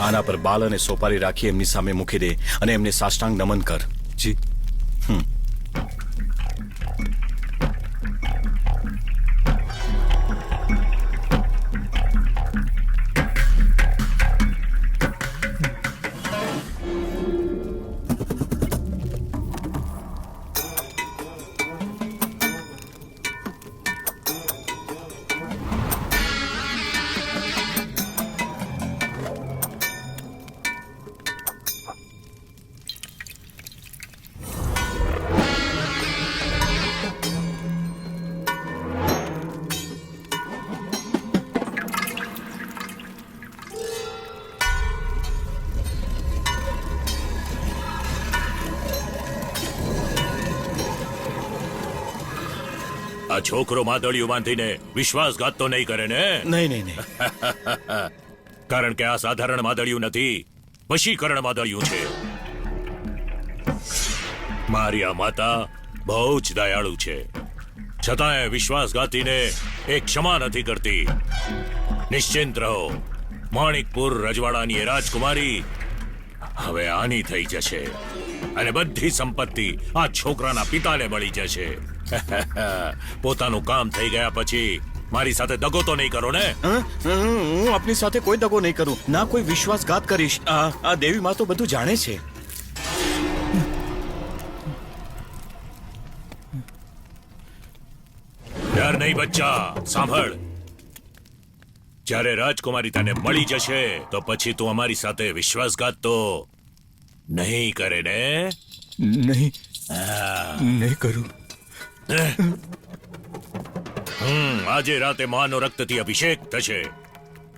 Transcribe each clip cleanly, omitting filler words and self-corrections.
આના પર બાલ અને સોપારી રાખી એમની સામે મૂકી દે અને એમને સાષ્ટાંગ નમન કર. જી. આ છોકરો માદળિયું બાંધીને વિશ્વાસઘાત તો નહીં કરે ને? નહીં નહીં નહીં. કારણ કે આ સાધારણ માદળિયું નથી, વશીકરણ માદળિયું છે. મારી આ માતા બહુ જ દયાળુ છે, છતાંય વિશ્વાસઘાતીને એક ક્ષમા નથી કરતી. નિશ્ચિંત રહો, માણિકપુર રજવાડાની એ રાજકુમારી હવે આની થઈ જશે અને બધી સંપત્તિ આ છોકરાના પિતાને મળી જશે. પોતાનું કામ થઈ ગયા પછી મારી સાથે દગો તો નહીં કરો ને? હું આપની સાથે કોઈ દગો નહીં કરું, ના કોઈ વિશ્વાસઘાત કરીશ. આ દેવી માં તો બધું જાણે છે. ડર નહીં બચ્ચા, સાંભળ. જ્યારે રાજકુમારી તને મળી જશે તો પછી તું અમારી સાથે વિશ્વાસઘાત તો નહીં કરે ને? નહીં, નહીં કરું. આજે રાતે માનો રક્તથી અભિષેક થશે.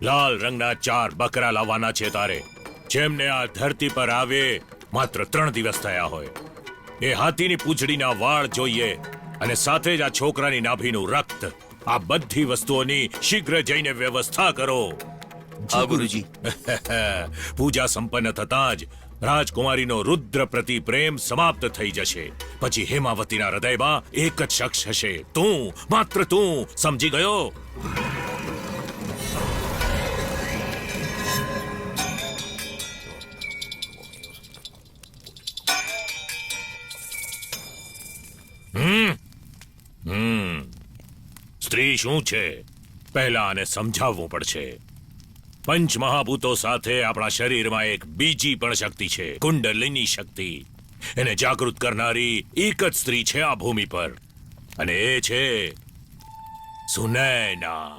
લાલ રંગના 4 બકરા લાવવાના છે તારે, જેમને આ ધરતી પર આવે માત્ર 3 દિવસ થયા હોય. એ હાથીની પૂંછડીના વાળ જોઈએ અને સાથે જ આ છોકરાની નાભીનું રક્ત. આ બધી વસ્તુઓની શીઘ્ર જઈને વ્યવસ્થા કરો. હા ગુરુજી. પૂજા સંપન્ન થતાં જ રાજકુમારીનો રુદ્ર પ્રતિ પ્રેમ સમાપ્ત થઈ જશે. પછી હેમાવતીના હૃદયમાં એક જ શખ્સ હશે, તું, માત્ર તું. સમજી ગયો? સ્ત્રી શું છે પહેલા આને સમજાવવું પડશે. પંચમહાભૂતો સાથે આપણા શરીરમાં એક બીજી પણ શક્તિ છે, કુંડલિની શક્તિ. એને જાગૃત કરનારી એક જ સ્ત્રી છે આ ભૂમિ પર, અને એ છે સુનૈના.